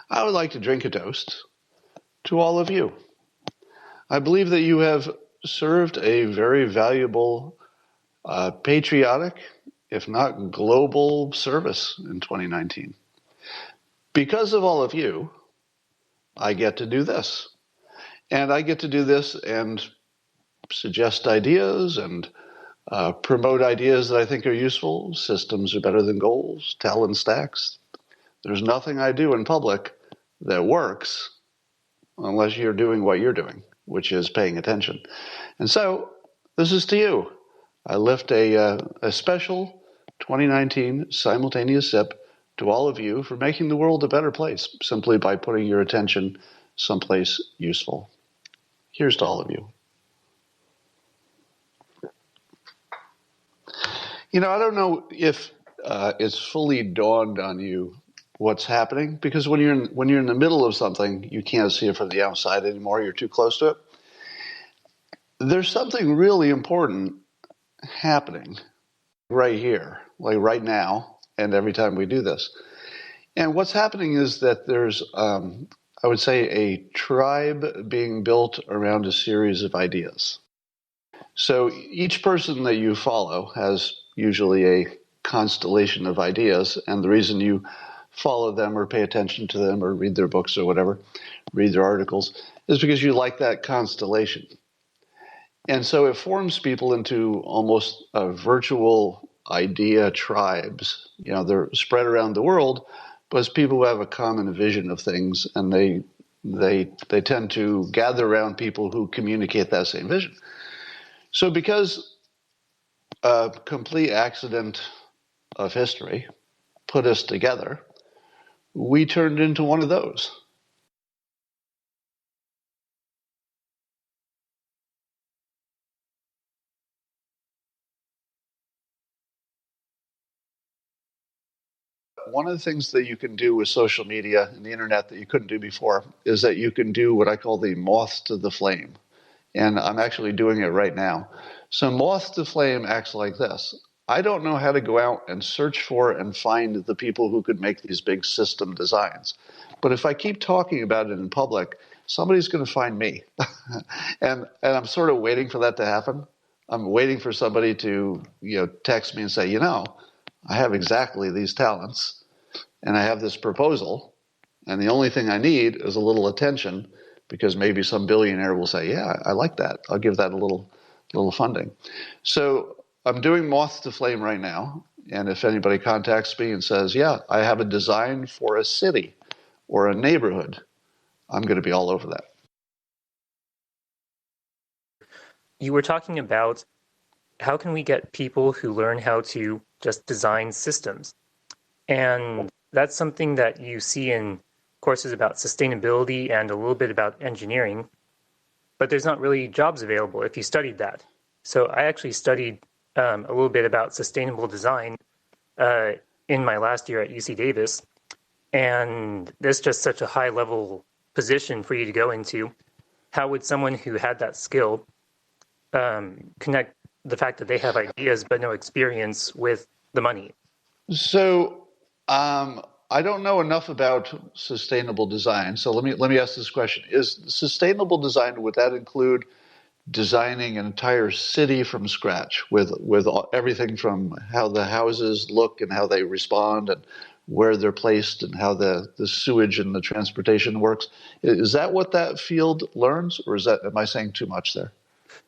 I would like to drink a toast to all of you. I believe that you have served a very valuable, patriotic, if not global, service in 2019. Because of all of you, I get to do this. And I get to do this and suggest ideas and promote ideas that I think are useful. Systems are better than goals, talent stacks. There's nothing I do in public that works unless you're doing what you're doing, which is paying attention. And so this is to you. I lift a special 2019 simultaneous sip to all of you for making the world a better place simply by putting your attention someplace useful. Here's to all of you. You know, I don't know if it's fully dawned on you what's happening, because when you're in the middle of something, you can't see it from the outside anymore. You're too close to it. There's something really important happening right here, like right now, and every time we do this. And what's happening is that there's, I would say, a tribe being built around a series of ideas. So each person that you follow has usually a constellation of ideas, and the reason you follow them or pay attention to them or read their books or whatever, read their articles, is because you like that constellation. And so it forms people into almost virtual idea tribes. You know, they're spread around the world, but it's people who have a common vision of things, and they tend to gather around people who communicate that same vision. So because a complete accident of history put us together, we turned into one of those. One of the things that you can do with social media and the internet that you couldn't do before is that you can do what I call the moth to the flame. And I'm actually doing it right now. So moth to flame acts like this. I don't know how to go out and search for and find the people who could make these big system designs. But if I keep talking about it in public, somebody's going to find me. and I'm sort of waiting for that to happen. I'm waiting for somebody to, text me and say, I have exactly these talents, and I have this proposal, and the only thing I need is a little attention, because maybe some billionaire will say, yeah, I like that. I'll give that a little funding. So I'm doing moth to flame right now, and if anybody contacts me and says, yeah, I have a design for a city or a neighborhood, I'm going to be all over that. You were talking about how can we get people who learn how to just design systems? And that's something that you see in courses about sustainability and a little bit about engineering, but there's not really jobs available if you studied that. So I actually studied a little bit about sustainable design in my last year at UC Davis, and there's just such a high level position for you to go into. How would someone who had that skill connect the fact that they have ideas but no experience with the money? So I don't know enough about sustainable design. So let me ask this question: is sustainable design, would that include designing an entire city from scratch with everything from how the houses look and how they respond and where they're placed and how the sewage and the transportation works? Is that what that field learns, or am I saying too much there?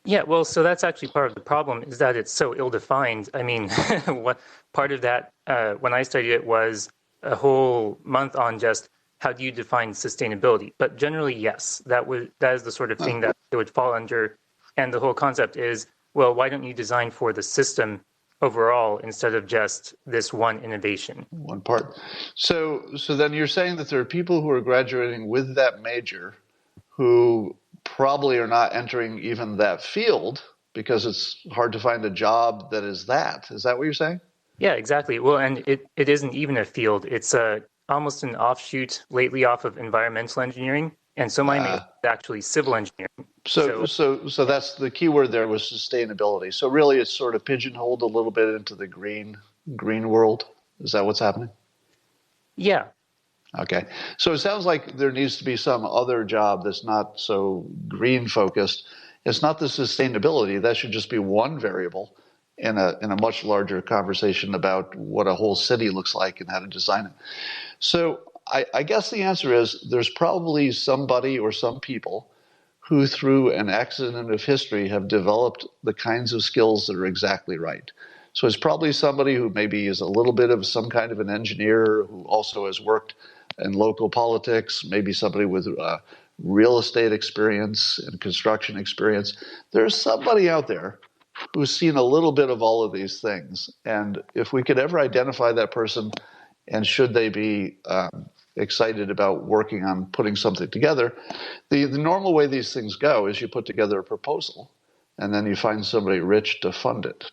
Yeah, well, so that's actually part of the problem, is that it's so ill-defined. I mean, what part of that, when I studied it, was a whole month on just how do you define sustainability. But generally, yes, that is the sort of thing that it would fall under. And the whole concept is, well, why don't you design for the system overall instead of just this one innovation? One part. So then you're saying that there are people who are graduating with that major who probably are not entering even that field because it's hard to find a job that is that. Is that what you're saying? Yeah, exactly. Well, and it isn't even a field. It's almost an offshoot lately off of environmental engineering. And so my major is actually civil engineering. So that's the key word there, was sustainability. So really it's sort of pigeonholed a little bit into the green world. Is that what's happening? Yeah. Okay. So it sounds like there needs to be some other job that's not so green focused. It's not the sustainability. That should just be one variable in a much larger conversation about what a whole city looks like and how to design it. So I guess the answer is there's probably somebody or some people who, through an accident of history, have developed the kinds of skills that are exactly right. So it's probably somebody who maybe is a little bit of some kind of an engineer who also has worked in local politics, maybe somebody with real estate experience and construction experience. There's somebody out there who's seen a little bit of all of these things. And if we could ever identify that person, and should they be excited about working on putting something together, the normal way these things go is you put together a proposal, and then you find somebody rich to fund it.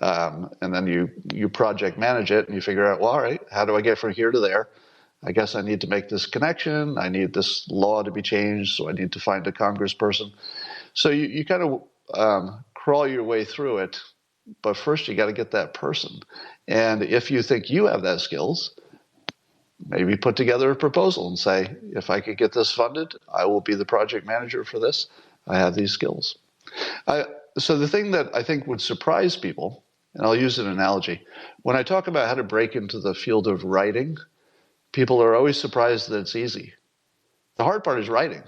And then you project manage it, and you figure out, well, all right, how do I get from here to there? I guess I need to make this connection. I need this law to be changed, so I need to find a congressperson. So you kind of crawl your way through it, but first you got to get that person. And if you think you have that skills, maybe put together a proposal and say, if I could get this funded, I will be the project manager for this. I have these skills. So the thing that I think would surprise people, and I'll use an analogy, when I talk about how to break into the field of writing, people are always surprised that it's easy. The hard part is writing,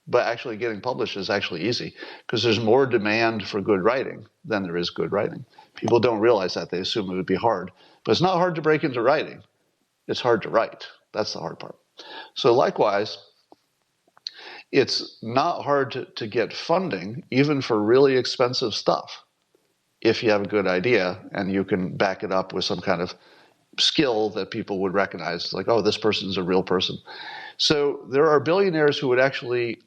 but actually getting published is actually easy because there's more demand for good writing than there is good writing. People don't realize that. They assume it would be hard. But it's not hard to break into writing. It's hard to write. That's the hard part. So likewise, it's not hard to get funding, even for really expensive stuff, if you have a good idea and you can back it up with some kind of skill that people would recognize, like, oh, this person's a real person. So there are billionaires who would actually,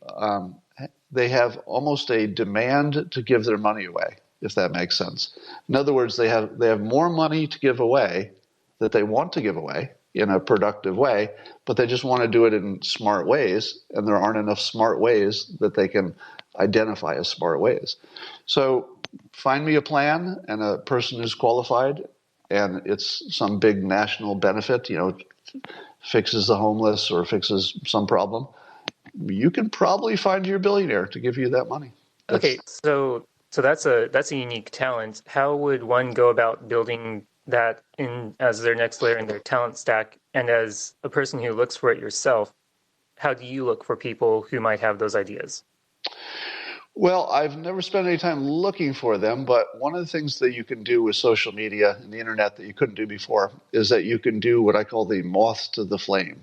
they have almost a demand to give their money away, if that makes sense. In other words, they have more money to give away that they want to give away in a productive way, but they just want to do it in smart ways, and there aren't enough smart ways that they can identify as smart ways. So find me a plan and a person who's qualified, and it's some big national benefit, fixes the homeless or fixes some problem. You can probably find your billionaire to give you that money. Okay, so that's a unique talent. How would one go about building that in as their next layer in their talent stack? And as a person who looks for it yourself, how do you look for people who might have those ideas? Well, I've never spent any time looking for them, but one of the things that you can do with social media and the internet that you couldn't do before is that you can do what I call the moth to the flame.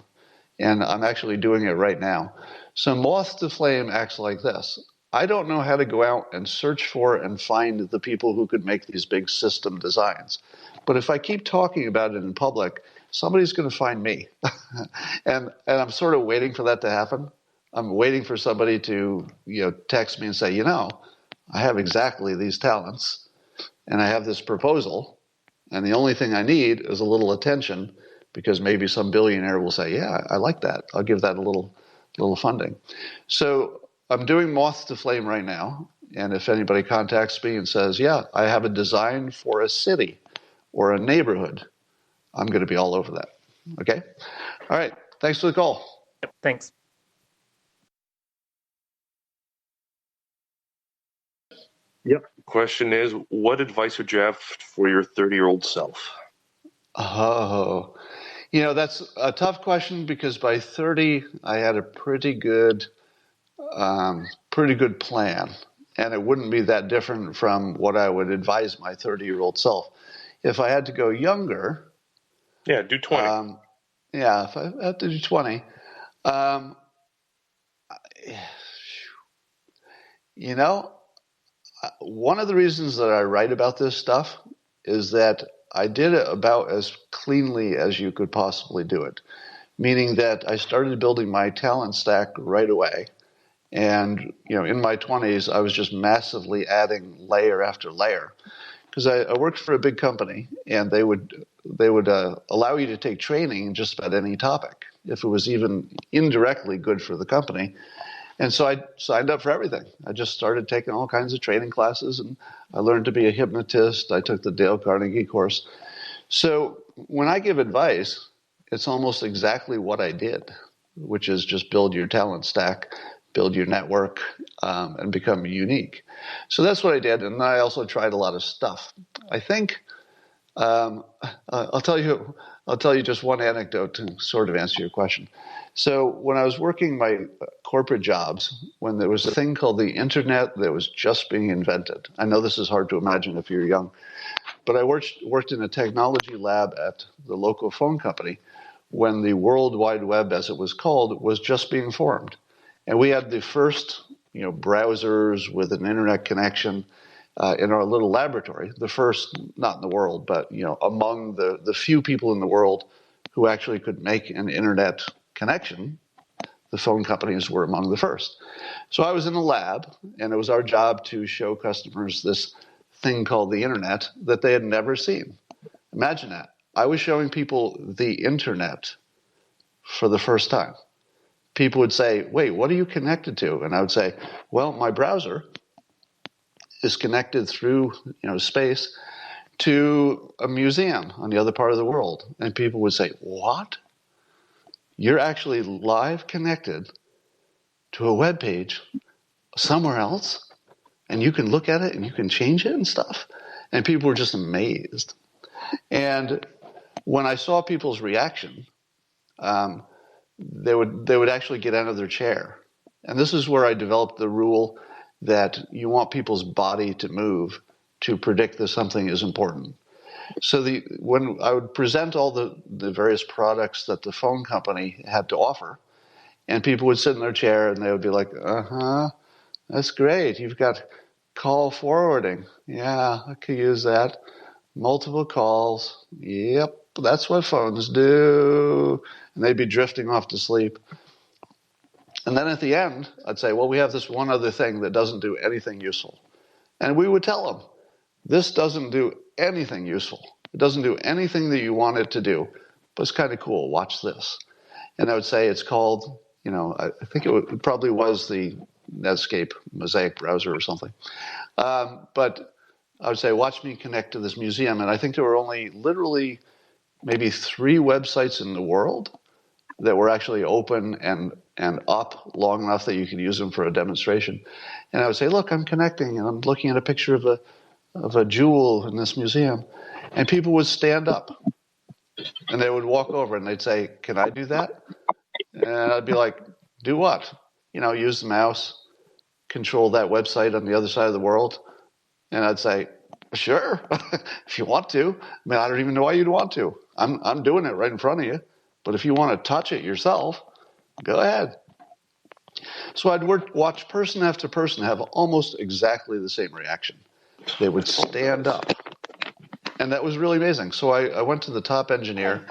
And I'm actually doing it right now. So moth to flame acts like this. I don't know how to go out and search for and find the people who could make these big system designs. But if I keep talking about it in public, somebody's going to find me. and I'm sort of waiting for that to happen. I'm waiting for somebody to text me and say, I have exactly these talents and I have this proposal, and the only thing I need is a little attention, because maybe some billionaire will say, yeah, I like that. I'll give that a little funding. So I'm doing moth to flame right now. And if anybody contacts me and says, yeah, I have a design for a city or a neighborhood, I'm going to be all over that. Okay? All right. Thanks for the call. Yep, thanks. Yep. Question is, what advice would you have for your 30-year-old self? Oh, that's a tough question, because by 30, I had a pretty good plan, and it wouldn't be that different from what I would advise my 30-year-old self. If I had to go younger, do 20. If I had to do 20, one of the reasons that I write about this stuff is that I did it about as cleanly as you could possibly do it, meaning that I started building my talent stack right away. And, in my 20s, I was just massively adding layer after layer, because I worked for a big company, and they would allow you to take training in just about any topic, if it was even indirectly good for the company. And so I signed up for everything. I just started taking all kinds of training classes, and I learned to be a hypnotist. I took the Dale Carnegie course. So when I give advice, it's almost exactly what I did, which is just build your talent stack, build your network, and become unique. So that's what I did, and I also tried a lot of stuff. I think I'll tell you just one anecdote to sort of answer your question. So when I was working my corporate jobs, when there was a thing called the internet that was just being invented. I know this is hard to imagine if you're young, but I worked in a technology lab at the local phone company when the World Wide Web, as it was called, was just being formed. And we had the first, browsers with an internet connection in our little laboratory, the first, not in the world, but among the few people in the world who actually could make an internet connection. The phone companies were among the first. So I was in the lab, and it was our job to show customers this thing called the internet that they had never seen. Imagine that. I was showing people the internet for the first time. People would say, wait, what are you connected to? And I would say, well, my browser is connected through space to a museum on the other part of the world. And people would say, what? You're actually live connected to a web page somewhere else? And you can look at it and you can change it and stuff? And people were just amazed. And when I saw people's reaction, they would actually get out of their chair. And this is where I developed the rule that you want people's body to move to predict that something is important. So when I would present all the various products that the phone company had to offer, and people would sit in their chair and they would be like, that's great. You've got call forwarding. Yeah, I could use that. Multiple calls. Yep, that's what phones do. And they'd be drifting off to sleep. And then at the end, I'd say, well, we have this one other thing that doesn't do anything useful. And we would tell them, this doesn't do anything useful. It doesn't do anything that you want it to do, but it's kind of cool. Watch this. And I would say it's called, I think it probably was the Netscape Mosaic browser or something. But I would say, watch me connect to this museum. And I think there were only literally maybe 3 websites in the world that were actually open and up long enough that you could use them for a demonstration. And I would say, look, I'm connecting, and I'm looking at a picture of a jewel in this museum. And people would stand up, and they would walk over, and they'd say, can I do that? And I'd be like, do what? Use the mouse, control that website on the other side of the world. And I'd say, sure, if you want to. I mean, I don't even know why you'd want to. I'm doing it right in front of you. But if you want to touch it yourself, go ahead. So I'd watch person after person have almost exactly the same reaction. They would stand up. And that was really amazing. So I went to the top engineer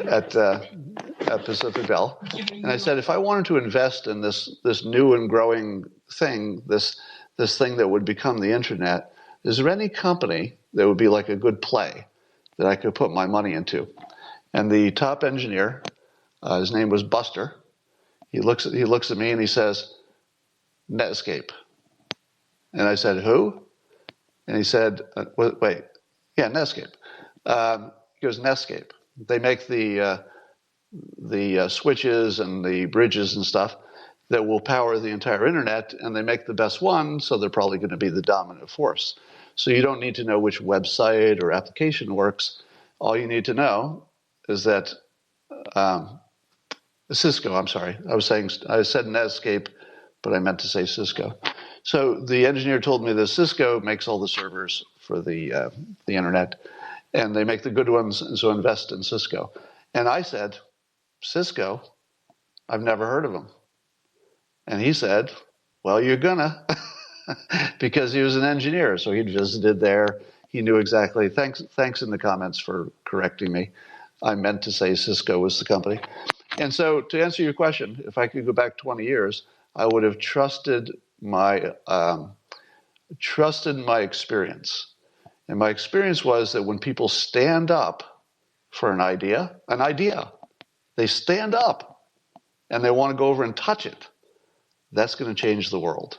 at Pacific Bell, and I said, if I wanted to invest in this new and growing thing, this thing that would become the internet, is there any company that would be like a good play that I could put my money into? And the top engineer, his name was Buster. He looks at me and he says, Netscape. And I said, who? And he said, wait, yeah, Netscape. He goes, Netscape. They make the switches and the bridges and stuff that will power the entire internet, and they make the best one, so they're probably going to be the dominant force. So you don't need to know which website or application works. All you need to know is that Cisco, I'm sorry. I said Netscape, but I meant to say Cisco. So the engineer told me that Cisco makes all the servers for the internet, and they make the good ones, and so invest in Cisco. And I said, Cisco? I've never heard of them. And he said, well, you're gonna, because he was an engineer, so he'd visited there. He knew exactly. Thanks in the comments for correcting me. I meant to say Cisco was the company. And so to answer your question, if I could go back 20 years, I would have trusted my experience. And my experience was that when people stand up for an idea, they stand up and they want to go over and touch it. That's going to change the world.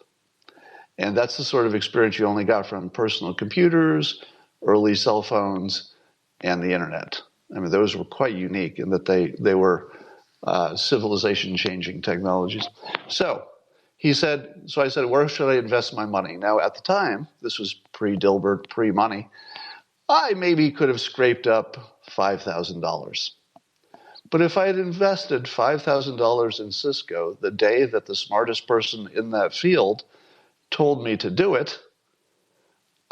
And that's the sort of experience you only got from personal computers, early cell phones, and the internet. I mean, those were quite unique in that they were civilization-changing technologies. So I said, where should I invest my money? Now, at the time, this was pre-Dilbert, pre-money, I maybe could have scraped up $5,000. But if I had invested $5,000 in Cisco the day that the smartest person in that field told me to do it,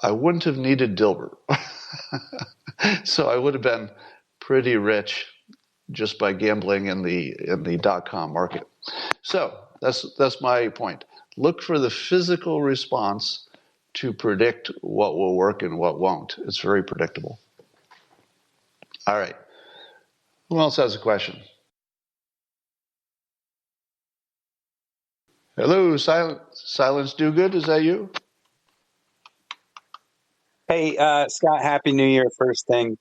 I wouldn't have needed Dilbert. So I would have been pretty rich just by gambling in the dot-com market. So that's my point. Look for the physical response to predict what will work and what won't. It's very predictable. All right. Who else has a question? Hello, Silence Do Good. Is that you? Hey, Scott, Happy New Year, first thing.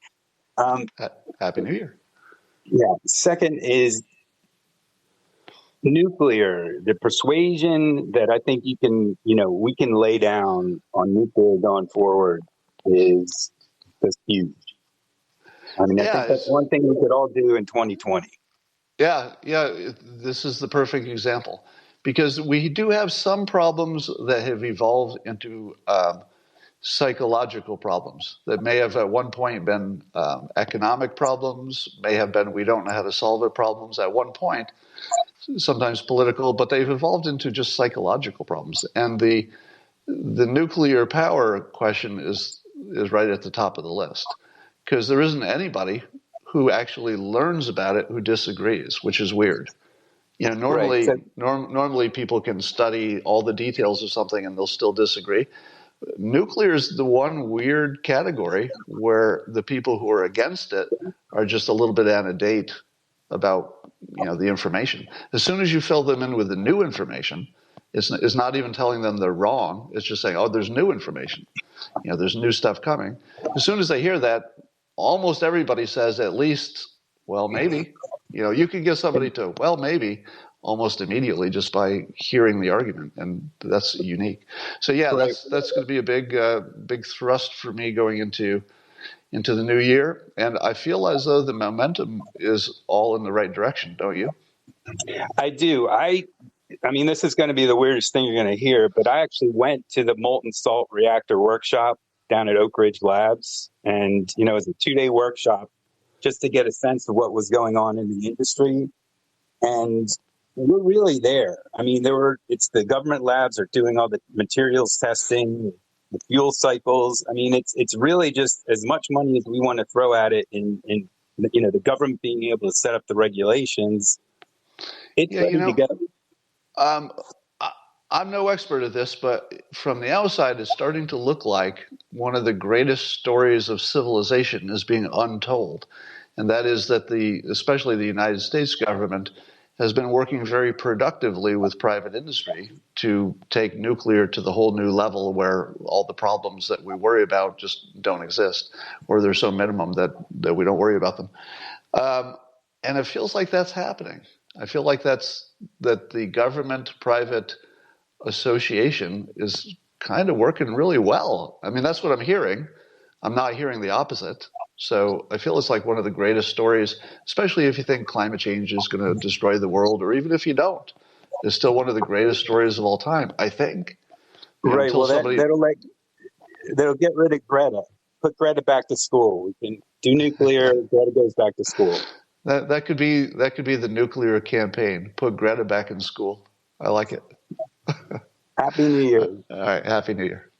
Happy New Year. Yeah. Second is nuclear. The persuasion that I think we can lay down on nuclear going forward is just huge. I mean, I think that's one thing we could all do in 2020. Yeah. This is the perfect example because we do have some problems that have evolved into psychological problems that may have at one point been economic problems, may have been we don't know how to solve it problems at one point, sometimes political, but they've evolved into just psychological problems. And the nuclear power question is right at the top of the list because there isn't anybody who actually learns about it who disagrees, which is weird. You know, normally people can study all the details of something and they'll still disagree. Nuclear is the one weird category where the people who are against it are just a little bit out of date about the information. As soon as you fill them in with the new information, it's not even telling them they're wrong. It's just saying, oh, there's new information. There's new stuff coming. As soon as they hear that, almost everybody says at least, well, maybe. You can get somebody to, well, maybe, almost immediately just by hearing the argument, and that's unique. So yeah, that's going to be a big thrust for me going into the new year, and I feel as though the momentum is all in the right direction, don't you? I do. I mean, this is going to be the weirdest thing you're going to hear, but I actually went to the molten salt reactor workshop down at Oak Ridge Labs, and it was a 2-day workshop just to get a sense of what was going on in the industry, and we're really there. I mean, it's the government labs are doing all the materials testing, the fuel cycles. I mean, it's really just as much money as we want to throw at it in the government being able to set up the regulations. It's ready to go. I'm no expert at this, but from the outside, it's starting to look like one of the greatest stories of civilization is being untold. And that is that especially the United States government has been working very productively with private industry to take nuclear to the whole new level where all the problems that we worry about just don't exist, or they're so minimum that we don't worry about them. And it feels like that's happening. I feel like that the government-private association is kind of working really well. I mean, that's what I'm hearing. I'm not hearing the opposite. So I feel it's like one of the greatest stories, especially if you think climate change is going to destroy the world, or even if you don't. It's still one of the greatest stories of all time, I think. Right. Well, that'll get rid of Greta. Put Greta back to school. We can do nuclear. Greta goes back to school. That could be the nuclear campaign. Put Greta back in school. I like it. Happy New Year. All right. Happy New Year.